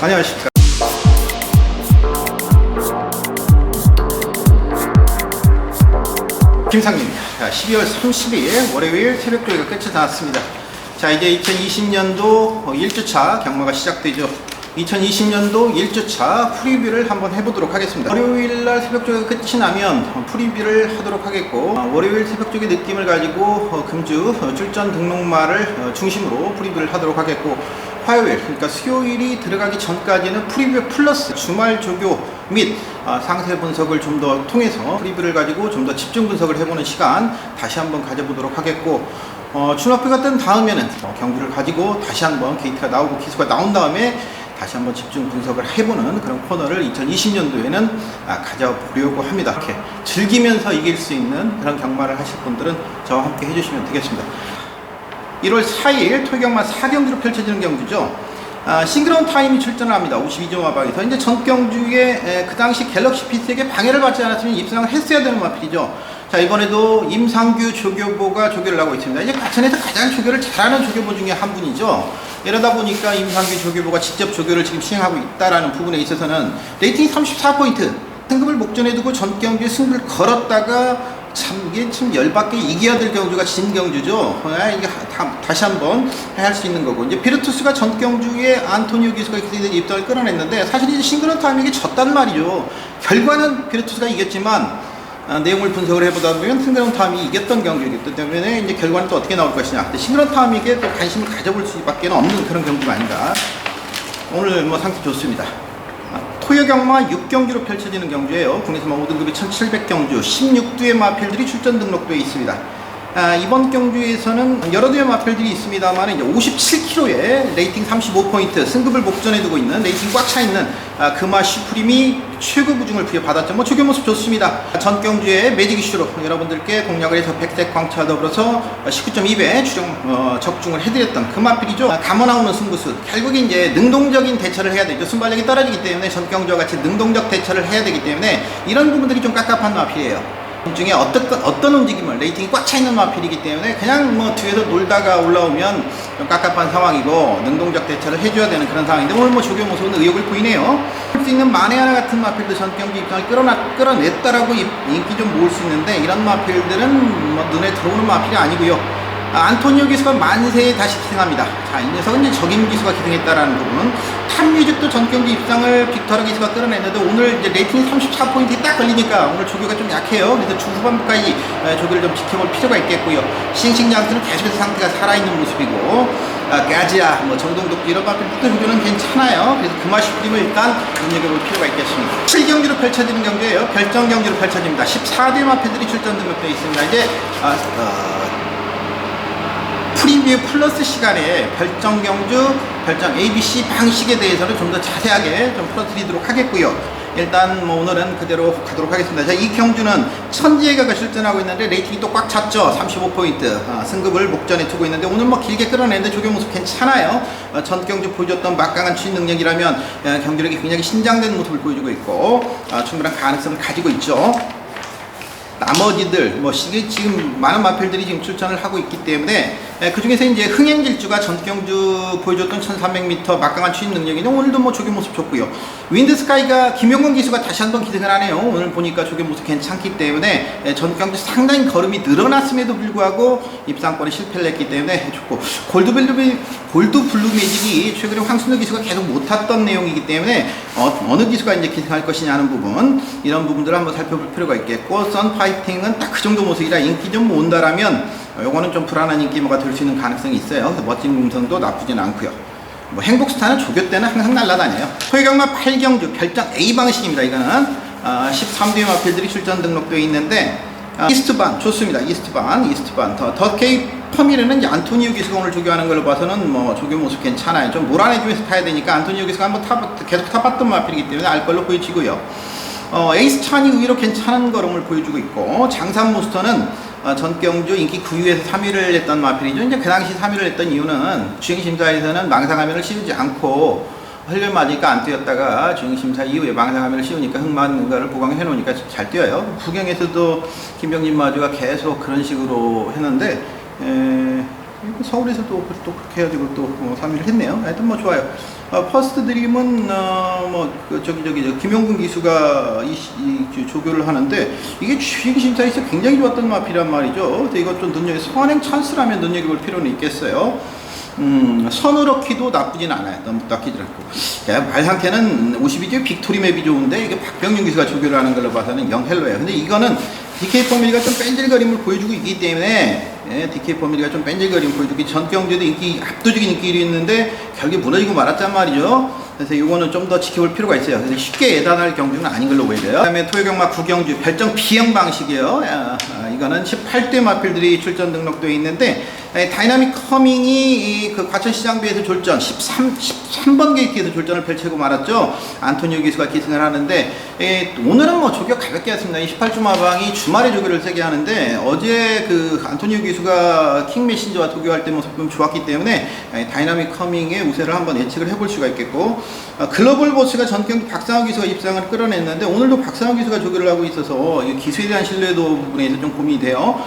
안녕하십니까. 김상민입니다. 12월 30일 월요일 새벽 조회가 끝이 났습니다. 자, 이제 2020년도 1주차 경마가 시작되죠. 2020년도 1주차 프리뷰를 한번 해보도록 하겠습니다. 월요일날 새벽 조회가 끝이 나면 프리뷰를 하도록 하겠고, 월요일 새벽 조회 느낌을 가지고 금주 출전 등록말을 중심으로 프리뷰를 하도록 하겠고, 화요일, 그러니까 수요일이 들어가기 전까지는 프리뷰 플러스 주말 조교 및 상세 분석을 좀 더 통해서 프리뷰를 가지고 좀 더 집중 분석을 해보는 시간 다시 한번 가져보도록 하겠고, 준화표가 뜬 다음에는 경주를 가지고 다시 한번 게이트가 나오고 기수가 나온 다음에 다시 한번 집중 분석을 해보는 그런 코너를 2020년도에는 가져보려고 합니다. 이렇게 즐기면서 이길 수 있는 그런 경마를 하실 분들은 저와 함께 해주시면 되겠습니다. 1월 4일 토요경마 4경주로 펼쳐지는 경주죠. 싱그러운 타임이 출전을 합니다. 52점 마방에서 이제 전 경주에 그 당시 갤럭시 피스에게 방해를 받지 않았으면 입상을 했어야 되는 마필이죠. 자, 이번에도 임상규 조교보가 조교를 하고 있습니다. 이제 과천에서 가장 조교를 잘하는 조교보 중에 한 분이죠. 이러다 보니까 임상규 조교보가 직접 조교를 지금 시행하고 있다라는 부분에 있어서는 레이팅이 34포인트, 승급을 목전에 두고 전 경주에 승부를 걸었다가 이게 참 열받게 이겨야 될 경주가 진 경주죠. 이게 다시 한번 할 수 있는 거고, 이제 비르투스가 전 경주에 안토니오 기수가 입장을 끌어냈는데, 사실 이제 싱그런 타임에게 졌단 말이죠. 결과는 비르투스가 이겼지만, 내용을 분석을 해보다 보면 싱그런 타임이 이겼던 경주이기 때문에 이제 결과는 또 어떻게 나올 것이냐. 근데 싱그런 타임에게 또 관심을 가져볼 수밖에 없는 그런 경주가 아닌가. 오늘 뭐 상태 좋습니다. 토요경마 6경주로 펼쳐지는 경주예요. 국내선마 5등급이 1700경주 16두의 마필들이 출전 등록되어 있습니다. 이번 경주에서는 여러 두의 마필들이 있습니다만 이제 57kg에 레이팅 35포인트 승급을 목전에 두고 있는 레이팅 꽉 차 있는 금화 슈프림이 최고 부중을 부여받았죠. 뭐 조교 모습 좋습니다. 전 경주의 매직 이슈로 여러분들께 공략을 해서 백색 광차 더불어서 19.2배 적중을 해드렸던 그 마필이죠. 감어 나오는 승부수, 결국에 이제 능동적인 대처를 해야 되죠. 순발력이 떨어지기 때문에 전 경주와 같이 능동적 대처를 해야 되기 때문에 이런 부분들이 좀 깝깝한 마필이에요. 중에 어떤 움직임을, 레이팅이 꽉 차 있는 마필이기 때문에 그냥 뭐 뒤에서 놀다가 올라오면 좀 깝깝한 상황이고, 능동적 대처를 해줘야 되는 그런 상황인데, 오늘 뭐 조교 모습은 의욕을 보이네요. 할 수 있는 만에 하나 같은 마필도 전 경주 입장을 끌어냈다라고 인기 좀 모을 수 있는데, 이런 마필들은 뭐 눈에 들어오는 마필이 아니고요. 안토니오 기수가 만세에 다시 기승합니다. 자, 이 녀석은 이제 적임 기수가 기승했다라는 부분. 탑뮤직도 전 경주 입상을 빅터르 기수가 끌어냈는데, 오늘 이제 레이팅이 34포인트에 딱 걸리니까 오늘 조교가 좀 약해요. 그래서 중후반부까지 조교를 좀 지켜볼 필요가 있겠고요. 싱싱장수는 계속해서 상태가 살아있는 모습이고, 가지아, 뭐 정동독 이런 마필들도 조교는 괜찮아요. 그래서 금화 슈프림을 일단 눈여겨볼 필요가 있겠습니다. 7경주로 펼쳐지는 경주예요. 결정 경주로 펼쳐집니다. 14대 마필들이 출전 등록되어 있습니다. 이제 프리뷰 플러스 시간에 별정 경주, 별정 ABC 방식에 대해서는 좀 더 자세하게 좀 풀어드리도록 하겠고요. 일단 뭐 오늘은 그대로 가도록 하겠습니다. 자, 이 경주는 천지혜가가 출전하고 있는데 레이팅이 또 꽉 찼죠. 35포인트 승급을 목전에 두고 있는데, 오늘 뭐 길게 끌어내는데 조교 모습 괜찮아요. 전 경주 보여줬던 막강한 추진 능력이라면 경주력이 굉장히 신장된 모습을 보여주고 있고, 충분한 가능성을 가지고 있죠. 나머지들 뭐 지금 많은 마필들이 지금 출전을 하고 있기 때문에 그 중에서 이제 흥행질주가 전경주 보여줬던 1300m 막강한 추진 능력인데, 오늘도 뭐 조교 모습 좋고요. 윈드스카이가 김용건 기수가 다시 한번 기승을 하네요. 오늘 보니까 조교 모습 괜찮기 때문에 전경주 상당히 걸음이 늘어났음에도 불구하고 입상권에 실패를 했기 때문에 좋고, 골드 블루 매직이 최근에 황순우 기수가 계속 못 탔던 내용이기 때문에 어느 기수가 이제 기승할 것이냐 하는 부분, 이런 부분들을 한번 살펴볼 필요가 있겠고, 선파이팅은 딱 그 정도 모습이라 인기 좀 온다라면 요거는 좀 불안한 인기모가 될 수 있는 가능성이 있어요. 그래서 멋진 음성도 나쁘진 않고요. 뭐 행복스타는 조교 때는 항상 날아다녀요. 토요경마 8경주 별정 A 방식입니다. 이거는 13대 마필들이 출전 등록되어 있는데, 이스트반 좋습니다. 이스트반 더케이 퍼미르는 이제 안토니오 기수가 오늘 조교하는 걸 봐서는 뭐 조교 모습 괜찮아요. 좀 몰아내주면서 타야 되니까 안토니오 기수가 한번 계속 타봤던 마필이기 때문에 알 걸로 보여지고요. 에이스 찬이 의외로 괜찮은 걸음을 보여주고 있고, 장산모스터는 전경주 인기 9위에서 3위를 했던 마필이죠. 이제 그 당시 3위를 했던 이유는 주행심사에서는 망상화면을 씌우지 않고 혈련 맞으니까 안 뛰었다가 주행심사 이후에 망상화면을 씌우니까 흙 맞는 거를 보강해 놓으니까 잘 뛰어요. 구경에서도 김병진 마주가 계속 그런 식으로 했는데, 서울에서도 또 그렇게 해가지고 또 3위를 했네요. 하여튼 뭐 좋아요. 퍼스트 드림은 김용근 기수가 조교를 하는데 이게 주행 심사에서 굉장히 좋았던 마필이란 말이죠. 근데 이것 좀 선행 찬스라면 눈여겨볼 필요는 있겠어요. 서늘어키도 나쁘진 않아요. 너무 나쁘진 않고. 말 상태는 52조 빅토리 맵이 좋은데 이게 박병윤 기수가 조교를 하는 걸로 봐서는 영헬로예요. 근데 이거는 DK 포밀리가 좀 뺀질거림을 보여주고 있기 때문에 DK 포밀리가 좀 뺀질거림을 보여주기 전경주도 압도적인 인기를 있는데 결국에 무너지고 말았단 말이죠. 그래서 이거는 좀 더 지켜볼 필요가 있어요. 그래서 쉽게 예단할 경주는 아닌 걸로 보여져요. 그 다음에 토요경마 구경주 별정 B형 방식이에요. 이거는 18대 마필들이 출전 등록되어 있는데 다이나믹 커밍이 그 과천시장비에서 졸전 13번 게이트에서 졸전을 펼치고 말았죠. 안토니오 기수가 기승을 하는데 오늘은 뭐 조교 가볍게 했습니다. 28주 마방이 주말에 조교를 세게 하는데 어제 그 안토니오 기수가 킹 메신저와 도교할 때 모습 좀 좋았기 때문에 다이나믹 커밍의 우세를 한번 예측을 해볼 수가 있겠고, 글로벌 보스가 전경주 박상호 기수가 입상을 끌어냈는데 오늘도 박상호 기수가 조교를 하고 있어서 기수에 대한 신뢰도 부분에서 좀 고민이 돼요.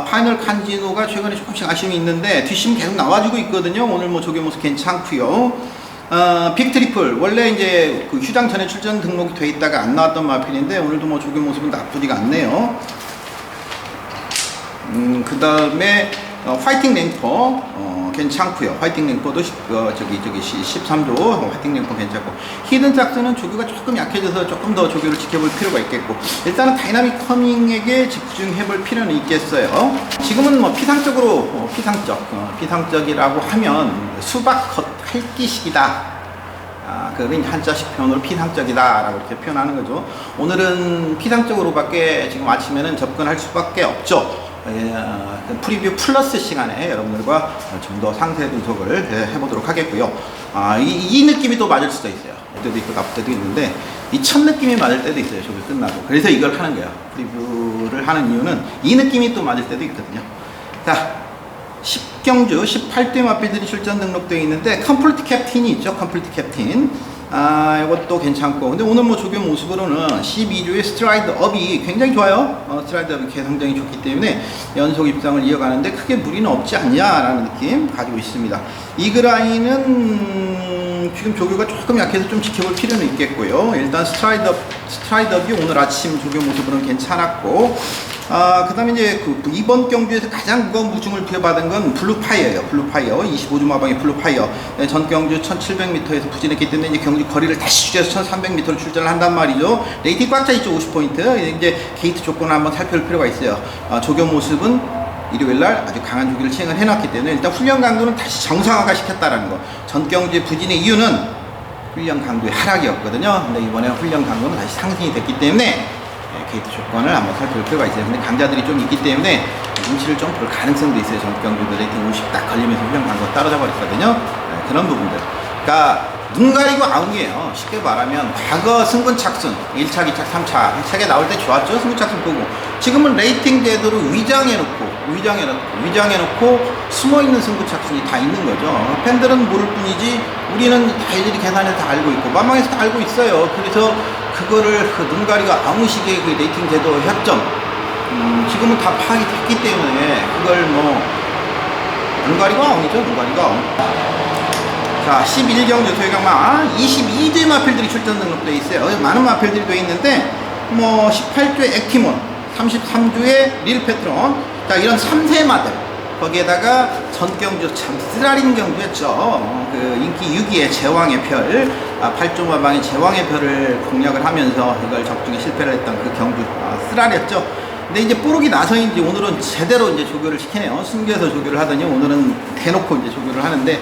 파이널 칸지노가 최근에 조금씩 아쉬움이 있는데 뒷심 계속 나와주고 있거든요. 오늘 뭐 조교 모습 괜찮고요. 빅트리플 원래 이제 그 휴장 전에 출전 등록이 돼 있다가 안 나왔던 마필인데 오늘도 뭐 조교 모습은 나쁘지가 않네요. 그 다음에 화이팅 랭퍼 괜찮고요. 화이팅 랭퍼도 13조 화이팅 랭퍼 괜찮고, 히든 짝스는 조교가 조금 약해져서 조금 더 조교를 지켜볼 필요가 있겠고, 일단은 다이나믹 커밍에게 집중해볼 필요는 있겠어요. 지금은 뭐 피상적으로 피상적이라고 하면 수박 헛핥기식이다. 그건 한자식 표현으로 피상적이다 라고 이렇게 표현하는 거죠. 오늘은 피상적으로밖에 지금 아침에는 접근할 수밖에 없죠. 프리뷰 플러스 시간에 여러분들과 좀 더 상세 분석을 해보도록 하겠고요. 이 느낌이 또 맞을 수도 있어요. 때도 있고 나쁠 때도 있는데 이 첫 느낌이 맞을 때도 있어요. 조교 끝나고. 그래서 이걸 하는 거예요. 프리뷰를 하는 이유는 이 느낌이 또 맞을 때도 있거든요. 자, 10경주 18대 마필들이 출전 등록되어 있는데 컴플리트 캡틴이 있죠. 컴플리트 캡틴. 이것도 괜찮고, 근데 오늘 뭐 조교 모습으로는 12주의 스트라이드 업이 굉장히 좋아요. 스트라이드 업이 개성장이 좋기 때문에 연속 입상을 이어가는데 크게 무리는 없지 않냐라는 느낌 가지고 있습니다. 이그라인은 지금 조교가 조금 약해서 좀 지켜볼 필요는 있겠고요. 일단 스트라이드 업이 오늘 아침 조교 모습으로는 괜찮았고, 그 다음에 이제 이번 경주에서 가장 무거운 무중을 부여받은 건 블루파이어예요. 블루파이어 25주 마방의 블루파이어. 전 경주 1700m에서 부진했기 때문에 이제 경주 거리를 다시 줄여서 1300m로 출전을 한단 말이죠. 레이팅 꽉 차 있죠. 50포인트. 이제 게이트 조건을 한번 살펴볼 필요가 있어요. 조교 모습은 일요일날 아주 강한 조기를 시행을 해놨기 때문에 일단 훈련 강도는 다시 정상화가 시켰다라는 거. 전 경주의 부진의 이유는 훈련 강도의 하락이었거든요. 근데 이번에 훈련 강도는 다시 상승이 됐기 때문에 게이트 조건을 한번 살펴볼 필요가 있어요. 근데 강자들이 좀 있기 때문에 눈치를 좀 볼 가능성도 있어요. 전경주도 레이팅 50 딱 걸리면서 훈련 강도가 떨어져 버렸거든요. 그런 부분들. 그러니까 눈 가리고 아웅이에요. 쉽게 말하면 과거 승군 착순 1차, 2차, 3차 책에 나올 때 좋았죠. 승군 착순 보고 지금은 레이팅 제도로 위장해놓고 숨어있는 승군 착순이 다 있는 거죠. 팬들은 모를 뿐이지 우리는 다 일일이 계산해서 다 알고 있고 만방에서 다 알고 있어요. 그래서 그거를 눈 가리고 아웅식의 그 레이팅 제도 협점 지금은 다 파악이 됐기 때문에 그걸 뭐 눈 가리고 아웅이죠. 눈 가리고 아웅. 자, 11경주 토요경마 22대 마필들이 출전 등록되어 있어요. 많은 마필들이 되어 있는데 뭐 18주의 액티몬, 33주의 릴 페트론, 자 이런 3세마들 거기에다가 전경주 참 쓰라린 경주였죠. 그 인기 6위의 제왕의 별, 8조 마방의 제왕의 별을 공략을 하면서 이걸 적중에 실패를 했던 그 경주 쓰라렸죠. 근데 이제 뽀록이 나서인지 오늘은 제대로 이제 조교를 시키네요. 숨겨서 조교를 하더니 오늘은 대놓고 이제 조교를 하는데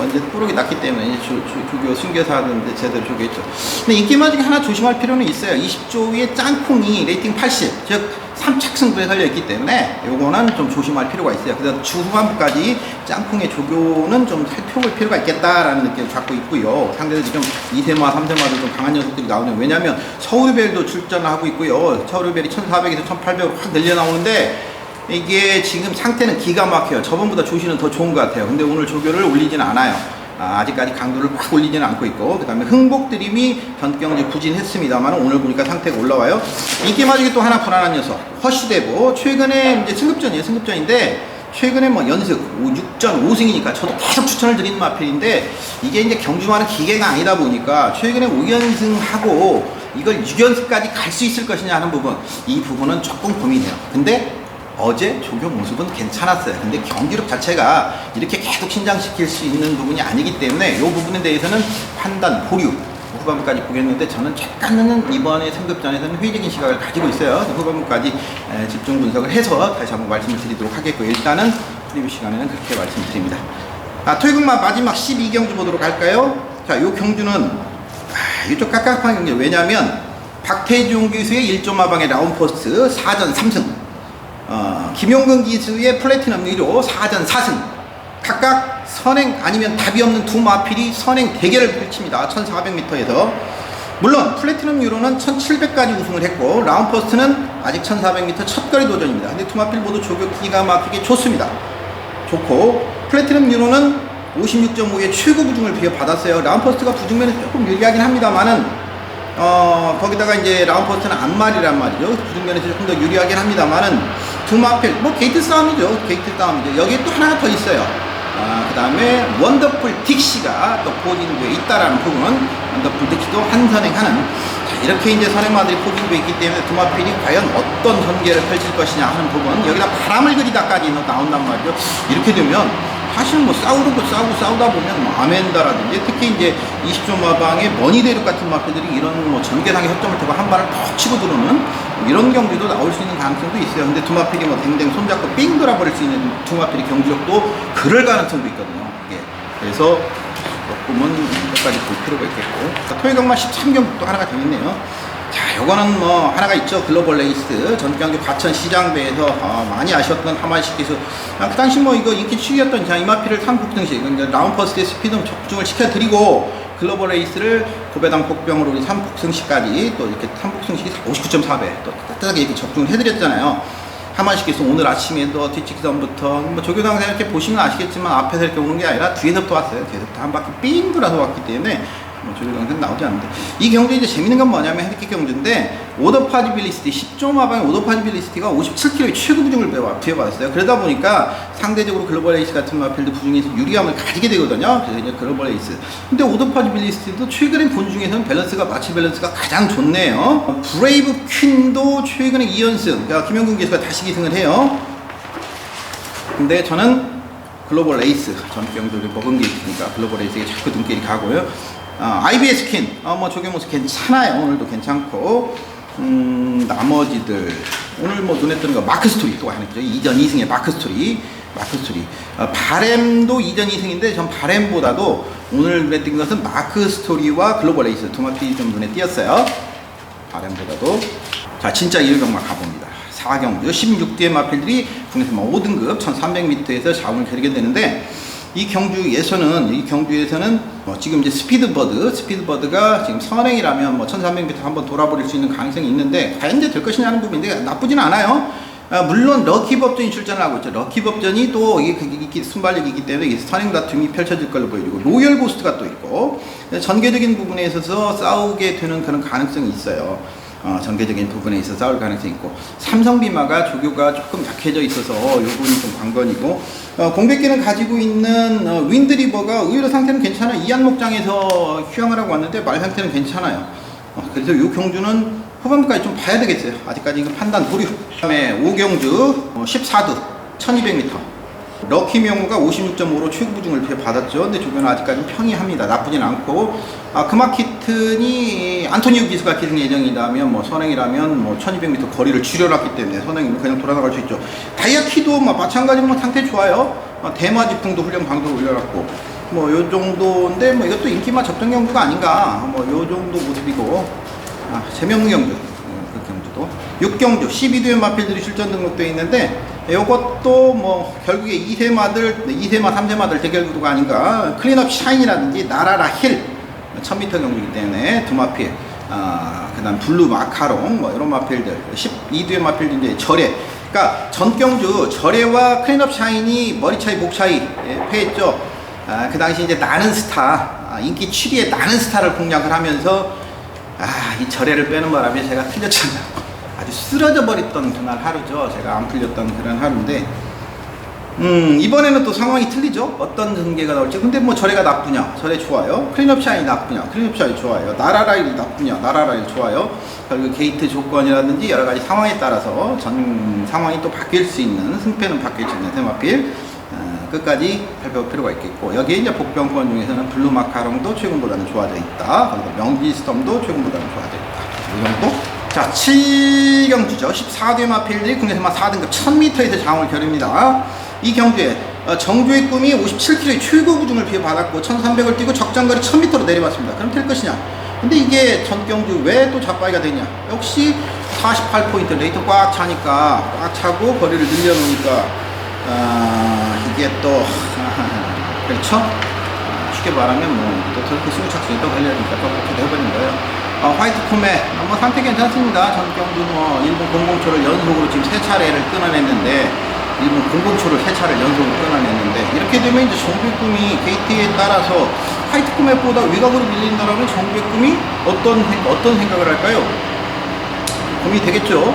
이제 뽀록이 났기 때문에 이제 조교 숨겨서 하는데 제대로 조교했죠. 근데 인기마지기 하나 조심할 필요는 있어요. 20조의 짱콩이 레이팅 80, 즉 3착 승부에 걸려있기 때문에 요거는 좀 조심할 필요가 있어요. 그래서 주후반부까지 짱콩의 조교는 좀 살펴볼 필요가 있겠다라는 느낌을 갖고 있고요. 상대들이 좀 2세마, 3세마도 좀 강한 녀석들이 나오네요. 왜냐면 서울벨도 출전을 하고 있고요. 서울벨이 1400에서 1800으로 확 늘려 나오는데 이게 지금 상태는 기가 막혀요. 저번보다 조시는 더 좋은 것 같아요. 근데 오늘 조교를 올리지는 않아요. 아직까지 강도를 확 올리지는 않고 있고, 그 다음에 흥복드림이 전경주 부진했습니다만 오늘 보니까 상태가 올라와요. 인기마지기 또 하나 불안한 녀석 허쉬대보. 최근에 이제 승급전이에요. 승급전인데 최근에 뭐 연습 6전 5승이니까 저도 계속 추천을 드리는 마필인데 이게 이제 경주마는 기계가 아니다 보니까 최근에 5연승하고 이걸 6연승까지 갈 수 있을 것이냐 하는 부분, 이 부분은 조금 고민해요. 근데 어제 조교 모습은 괜찮았어요. 근데 경기력 자체가 이렇게 계속 신장시킬 수 있는 부분이 아니기 때문에 이 부분에 대해서는 판단, 보류, 후반부까지 보겠는데 저는 약간은 이번에 상급전에서는 회의적인 시각을 가지고 있어요. 후반부까지 집중 분석을 해서 다시 한번 말씀을 드리도록 하겠고, 일단은 프리뷰 시간에는 그렇게 말씀드립니다. 토요일만 마지막 12경주 보도록 할까요? 자, 이 경주는 이쪽 깝깝한 경기. 왜냐하면 박태종 기수의 1조 마방의 라운포스트 4전 3승, 김용근 기수의 플래티넘 1호 4전 4승, 각각 선행 아니면 답이 없는 두 마필이 선행 대결을 펼칩니다. 1400m에서. 물론 플래티넘 유로는 1700까지 우승을 했고 라운포스트는 아직 1400m 첫거리 도전입니다. 근데 두 마필 모두 조교 기가 막히게 좋습니다. 좋고 플래티넘 유로는 56.5의 최고 부중을 비워받았어요. 라운포스트가 부중면에서 조금 유리하긴 합니다만은 거기다가 이제 라운포스트는 앞말이란 말이죠. 부중면에서 조금 더 유리하긴 합니다만은 두 마필 뭐 게이트 싸움이죠. 게이트 싸움이죠. 여기에 또 하나가 더 있어요. 그 다음에 원더풀 딕시가 또 포진부에 있다라는 부분, 원더풀 딕시도 한 선행하는, 자, 이렇게 이제 선행마들이 포진부에 있기 때문에 두 마필이 과연 어떤 전개를 펼칠 것이냐 하는 부분, 여기다 바람을 그리다까지 나온단 말이죠. 이렇게 되면 사실 뭐 싸우다 보면 뭐 아멘다라든지 특히 이제 20조 마방의 머니대륙 같은 마필들이 이런 뭐 전개상의 허점을 대고 한 발을 퍽 치고 들어오는 이런 경기도 나올 수 있는 가능성도 있어요. 근데 두 마필이 뭐 댕댕 손잡고 삥 돌아버릴 수 있는 두 마필의 경기력도 그럴 가능성도 있거든요. 예. 그래서 조금은 끝까지 볼 필요가 있겠고, 토요일경마 13경기 또 하나가 더 있네요. 자, 요거는 뭐 하나가 있죠. 글로벌 레이스 전 경기 과천 시장배에서 많이 아쉬웠던 하만시키서 그 당시 뭐 이거 인기 추이였던 자 이마피를 3복등식 그러니까 라운퍼스트의 스피드 적중을 시켜드리고 글로벌 레이스를 고배당 폭병으로 우리 3복승시까지 또 이렇게 3복승식이 59.4배 또 따뜻하게 이렇게 적중을 해드렸잖아요. 하만시키서 오늘 아침에도 뒤치기 전부터 뭐 조교당에서 이렇게 보시면 아시겠지만 앞에서 이렇게 오는 게 아니라 뒤에서부터 왔어요. 뒤에서부터 한 바퀴 삥 돌아서 왔기 때문에 조교당에서는 나오지 않는데, 이 경주 이제 재밌는 건 뭐냐면 핸디캡 경주인데 오더파지빌리스티 10조 마방의 오더파지빌리스티가 57kg의 최고 부중을 부여받았어요. 그러다 보니까 상대적으로 글로벌 레이스 같은 마필드 부중에서 유리함을 가지게 되거든요. 그래서 이제 글로벌 레이스. 근데 오더파지빌리스티도 최근에 본 중에서는 마치 밸런스가 가장 좋네요. 브레이브 퀸도 최근에 2연승, 그러니까 김영근 기수가 다시 기승을 해요. 근데 저는 글로벌 레이스 전 경주를 먹은 게 있으니까 글로벌 레이스에 자꾸 눈길이 가고요. IBS 퀸, 뭐 조교 모습 괜찮아요. 오늘도 괜찮고, 나머지들 오늘 뭐 눈에 띄는 거 마크 스토리 또 하나 있죠. 2전 2승의 마크 스토리. 바램도 2전 2승인데 전 바램보다도 오늘 눈에 띈 것은 마크 스토리와 글로벌 레이스 두 마필이 좀 눈에 띄었어요. 바램보다도. 자, 진짜 1경마 가봅니다. 4경주 16뒤의 마필들이 국내에서 5등급 1300m에서 자원을 겨루게 되는데, 이 경주에서는 지금 이제 스피드버드가 지금 선행이라면 뭐 1300m 한번 돌아버릴 수 있는 가능성이 있는데 과연 이제 될 것이냐 하는 부분인데 나쁘진 않아요. 물론 럭키법전이 출전을 하고 있죠. 럭키법전이 또 이게 순발력이 있기 때문에 선행 다툼이 펼쳐질 걸로 보여지고, 로열 고스트가 또 있고, 전개적인 부분에 있어서 싸우게 되는 그런 가능성이 있어요. 전개적인 부분에 있어서 싸울 가능성이 있고, 삼성비마가 조교가 조금 약해져 있어서 요 부분이 좀 관건이고, 공백기는 가지고 있는 윈드리버가 의외로 상태는 괜찮아요. 이안목장에서 휴양을 하고 왔는데 말 상태는 괜찮아요. 그래서 요 경주는 후반부까지 좀 봐야 되겠어요. 아직까지 이거 판단 보류. 그 다음에 5경주 14두 1200m 럭키명우가 56.5로 최고 부중을 받았죠. 근데 조교는 아직까지 평이합니다. 나쁘진 않고, 크마키튼이 안토니우 기수가 기승 예정이라면 뭐 선행이라면 뭐 1200m 거리를 줄여놨기 때문에 선행이면 그냥 돌아나갈 수 있죠. 다이아키도 뭐 마찬가지로 뭐 상태 좋아요. 대마지풍도 훈련 방도 올려놨고, 뭐 요 정도인데 뭐 이것도 인기만 접전 경주가 아닌가, 뭐 요 정도 모습이고, 재명무 경주, 그 경주도 6경주 12두의 마필들이 출전 등록되어 있는데, 이것도 뭐 결국에 2세마 3세마들 대결 구도가 아닌가. 클린업 샤인이라든지 나라라 힐 1000m 경주이기 때문에 두 마필, 그 다음 블루 마카롱 뭐 이런 마필들, 12두의 마필들 이제 절에, 그러니까 전경주 절에와 클린업 샤인이 머리 차이 목 차이 패했죠. 그 당시 이제 나는 스타, 인기 7위의 나는 스타를 공략을 하면서 이 절에를 빼는 바람에 제가 틀렸잖아요. 아주 쓰러져 버렸던 그날 하루죠. 제가 안 풀렸던 그런 하루인데, 이번에는 또 상황이 틀리죠. 어떤 전개가 나올지. 근데 뭐 절에가 나쁘냐, 절에 좋아요. 클린업 샤인이 나쁘냐, 클린업 샤인 좋아요. 나라라일 나쁘냐, 나라라일 좋아요. 그리고 게이트 조건이라든지 여러 가지 상황에 따라서 전 상황이 또 바뀔 수 있는, 승패는 바뀔 수 있는 테마필 끝까지 살펴볼 필요가 있겠고, 여기에 이제 복병권 중에서는 블루 마카롱도 최근보다는 좋아져 있다. 그리고 명지 스톰도 최근보다는 좋아져 있다. 이 정도. 자, 7경주죠. 14대 마필들이 국내에서만 4등급 1000m에서 장을 겨룹니다. 이 경주에 정조의 꿈이 57km의 최고 구중을 비워받았고 1300을 뛰고 적장거리 1000m로 내려왔습니다. 그럼 될 것이냐? 근데 이게 전 경주 왜 또 잡바이가 되냐? 역시 48포인트 레이트 꽉 차니까, 꽉 차고 거리를 늘려놓으니까 이게 또 그렇죠? 쉽게 말하면 또 저렇게 승부착순이 또 걸려니까 또 그렇게 돼버린 거예요. 화이트 콤에 뭐 상태 괜찮습니다. 전 경주 뭐 일본 공공초를 연속으로 지금 3차례를 끊어냈는데, 일본 공공초를 3차례를 연속으로 끊어냈는데, 이렇게 되면 이제 정규의 꿈이 게이트에 따라서 화이트 콤에보다 외곽으로 밀린다라면 정규의 꿈이 어떤 생각을 할까요? 고민이 되겠죠.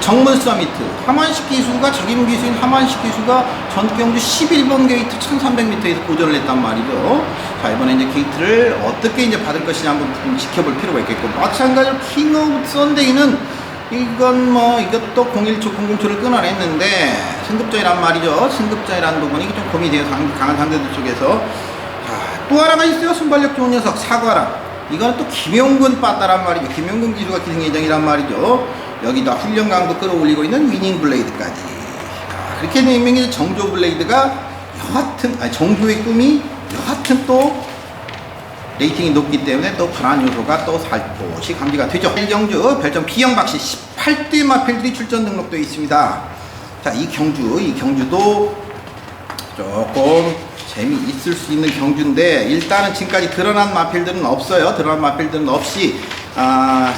정문 서미트 하만식 기수가, 적임 기수인 하만식 기수가 전경주 11번 게이트 1300m에서 고전을 했단 말이죠. 자, 이번에 이제 게이트를 어떻게 이제 받을 것이냐 한번 좀 지켜볼 필요가 있겠고, 마찬가지로 킹 오브 썬데이는 이건 뭐 이것도 017, 007을 끊어냈는데 승급전이란 말이죠. 승급전이라는 부분이 좀 고민이 돼요. 강한 상대들 쪽에서. 자, 또 하나가 있어요. 순발력 좋은 녀석 사과랑. 이거는 또 김용근 빠따란 말이죠. 김용근 기수가 기승 예정이란 말이죠. 여기다 훈련 강도 끌어올리고 있는 위닝 블레이드까지. 자, 그렇게 되면 이제 정조 블레이드가 여하튼, 정조의 꿈이 여하튼 또 레이팅이 높기 때문에 또 불안 요소가 또 살포시 감지가 되죠. 1경주 별점 B형박씨 18대 마필들이 출전 등록되어 있습니다. 자, 이 경주도 조금 재미있을 수 있는 경주인데, 일단은 지금까지 드러난 마필들은 없어요. 드러난 마필들은 없이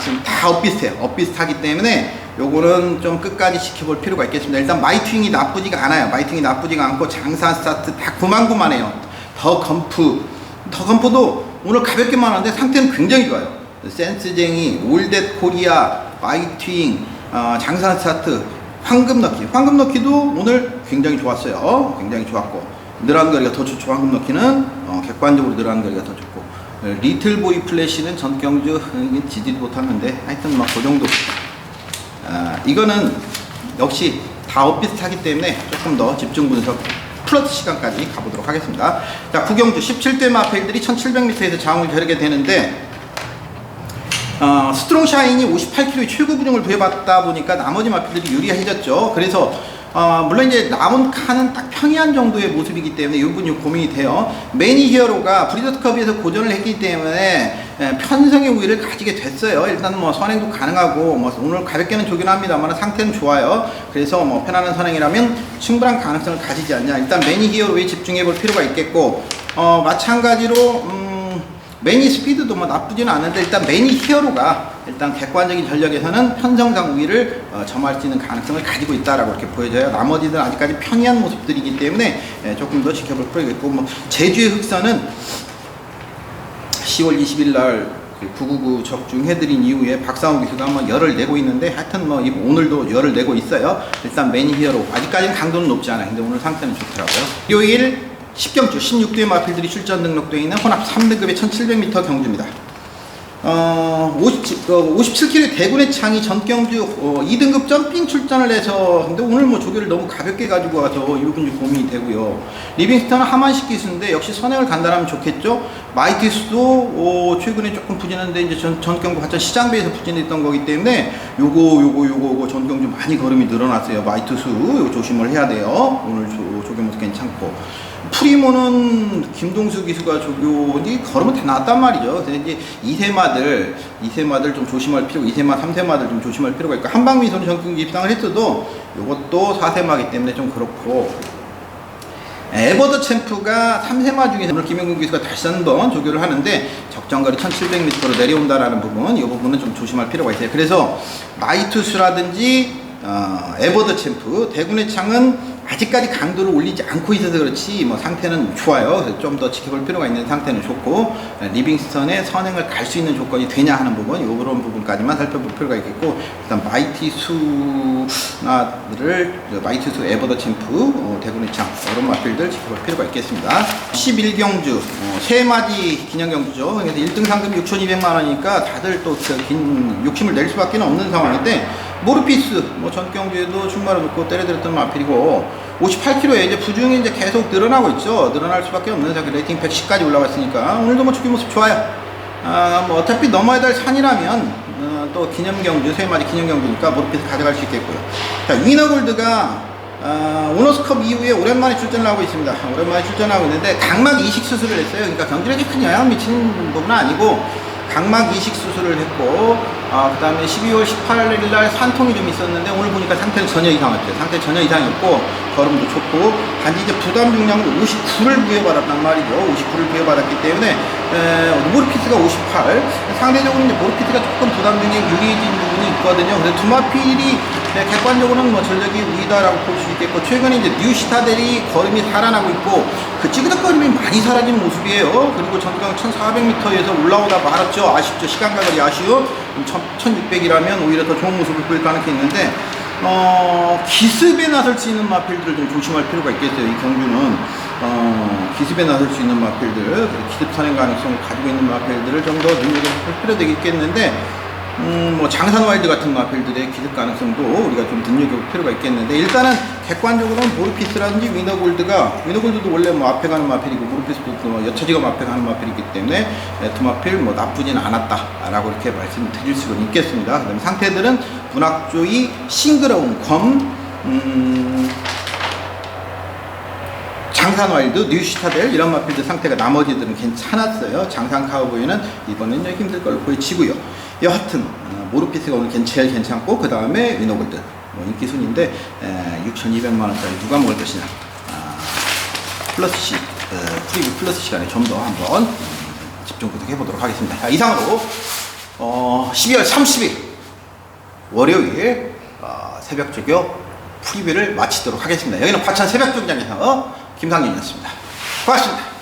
지금 다 엇비슷하기 때문에 요거는 좀 끝까지 지켜볼 필요가 있겠습니다. 일단 마이트윙이 나쁘지가 않아요. 마이트윙이 나쁘지가 않고 장사 스타트 다 고만고만해요. 더 건프도 오늘 가볍게만 하는데 상태는 굉장히 좋아요. 센스쟁이, 올댓 코리아, 마이트윙, 장사 스타트, 황금 넣기도 오늘 굉장히 좋았어요. 굉장히 좋았고, 늘어난 거리가 더 좋죠. 황금 넣기는 객관적으로 늘어난 거리가 더 좋고, 리틀보이 플래시는 전경주 지지도 못하는데 하여튼 막 그 정도. 이거는 역시 다 엇비슷하기 때문에 조금 더 집중 분석 플러스 시간까지 가보도록 하겠습니다. 자, 구경주 17대 마필들이 1700m에서 장을 겨루게 되는데, 스트롱 샤인이 58kg의 최고 부중을 부여받다 보니까 나머지 마필들이 유리해졌죠. 그래서 물론 이제 남은 칸은 딱 평이한 정도의 모습이기 때문에 이 부분이 고민이 돼요. 매니 히어로가 브리더스컵에서 고전을 했기 때문에 편성의 우위를 가지게 됐어요. 일단 뭐 선행도 가능하고, 뭐 오늘 가볍게는 조긴 합니다만 상태는 좋아요. 그래서 뭐 편안한 선행이라면 충분한 가능성을 가지지 않냐. 일단 매니 히어로에 집중해 볼 필요가 있겠고, 마찬가지로 매니 스피드도 뭐 나쁘지는 않은데, 일단 매니 히어로가 일단 객관적인 전력에서는 편성상 우위를 점할 수 있는 가능성을 가지고 있다라고 이렇게 보여져요. 나머지들은 아직까지 평이한 모습들이기 때문에 조금 더 지켜볼 필요가 있고, 뭐 제주의 흑선은 10월 20일 날 999 적중해드린 이후에 박상우 기수가 한번 열을 내고 있는데, 하여튼 뭐 오늘도 열을 내고 있어요. 일단 매니 히어로 아직까지는 강도는 높지 않아요. 근데 오늘 상태는 좋더라고요. 일요일 10경주 16대 마필들이 출전 등록되어 있는 혼합 3등급의 1700m 경주입니다. 57kg 대군의 창이 전경주 2등급 점핑 출전을 해서, 근데 오늘 뭐 조교를 너무 가볍게 가지고 와서 이 부분이 고민이 되고요. 리빙스턴은 하만식 기수인데 역시 선행을 간다라면 좋겠죠. 마이티스도 최근에 조금 부진한데 이제 전경주 하천 시장배에서 부진했던 거기 때문에 요거 전경주 많이 걸음이 늘어났어요. 마이티스 요거 조심을 해야 돼요. 오늘 조교 모습 괜찮고, 프리모는 김동수 기수가 조교니 걸으면 다 나왔단 말이죠. 그래서 이제 2세마들 좀 조심할 필요가, 2세마, 3세마들 좀 조심할 필요가 있고, 한방미소는 전경기 입상을 했어도 이것도 4세마기 때문에 좀 그렇고, 에버더 챔프가 3세마 중에서 오늘 김영근 기수가 다시 한번 조교를 하는데 적정거리 1700m로 내려온다라는 부분, 이 부분은 좀 조심할 필요가 있어요. 그래서 마이투스라든지 에버더 챔프, 대군의 창은 아직까지 강도를 올리지 않고 있어서 그렇지 뭐 상태는 좋아요. 좀 더 지켜볼 필요가 있는 상태는 좋고, 리빙스턴의 선행을 갈 수 있는 조건이 되냐 하는 부분, 이런 부분까지만 살펴볼 필요가 있겠고, 일단 마이티수나들을 마이티수 에버더 챔프 대군의 창 이런 마필들 지켜볼 필요가 있겠습니다. 11경주 3마디 기념경주죠. 그래서 1등 상금이 6,200만 원이니까 다들 또 긴 욕심을 낼 수밖에 없는 상황인데, 모르피스 전 경주에도 출마를 놓고 때려들었던 마필이고 58kg에 이제 부중이 이제 계속 늘어나고 있죠. 늘어날 수밖에 없는 상황. 레이팅 110까지 올라갔으니까 오늘도 뭐 축구 모습 좋아요. 뭐 어차피 넘어야 될 산이라면 또 기념경주 3마디 기념경주니까 모르피스 가져갈 수 있겠고요. 자, 위너골드가 오너스컵 이후에 오랜만에 출전을 하고 있습니다. 오랜만에 출전을 하고 있는데 각막 이식 수술을 했어요. 그러니까 경기력에 큰 영향을 미치는 부분은 아니고 각막 이식 수술을 했고, 그 다음에 12월 18일 날 산통이 좀 있었는데 오늘 보니까 상태는 전혀 이상했죠. 상태 전혀 이상했고 걸음도 좋고, 단지 이제 부담 중량을 59를 부여받았단 말이죠. 59를 부여받았기 때문에 모르피스가 58, 상대적으로 이제 모르피스가 조금 부담 중량 유리해진 부분이 있거든요. 그래서 두 마필이 객관적으로는 뭐 전력이 우위다라고 볼 수 있겠고, 최근에 이제 뉴시타델이 걸음이 살아나고 있고 그 찌그덕거림이 많이 사라진 모습이에요. 그리고 전강 1400m에서 올라오다 말았죠. 아쉽죠. 시간 가결이 아쉬운 1600이라면 오히려 더 좋은 모습을 보일 가능성이 있는데, 기습에 나설 수 있는 마필들을 좀 조심할 필요가 있겠어요. 이 경주는 기습에 나설 수 있는 마필들, 기습 선행 가능성을 가지고 있는 마필들을 좀 더 눈여겨볼 필요가 있겠는데, 뭐 장산와일드 같은 마필들의 기습 가능성도 우리가 좀 눈여겨볼 필요가 있겠는데, 일단은 객관적으로는 모르피스라든지 위너골드도 원래 뭐 앞에 가는 마필이고 모르피스도 뭐 여차지가 앞에 가는 마필이기 때문에 두 마필 뭐 나쁘진 않았다라고 이렇게 말씀드릴 수는 있겠습니다. 그다음에 상태들은 문학조이, 싱그러운 검, 장산와일드, 뉴시타델 이런 마필들 상태가 나머지들은 괜찮았어요. 장산 카우보이는 이번에는 힘들 걸로 보여지고요. 여하튼 모르피스가 오늘 제일 괜찮고, 그 다음에 위너골드 인기 순인데 6,200만 원짜리 누가 먹을 것이냐, 플러스 C 프리뷰 플러스 시간에 좀 더 한번 집중 구독해 보도록 하겠습니다. 자, 이상으로 12월 30일 월요일 새벽 조교 프리뷰를 마치도록 하겠습니다. 여기는 과천 새벽 조교장에서 김상진이었습니다. 고맙습니다.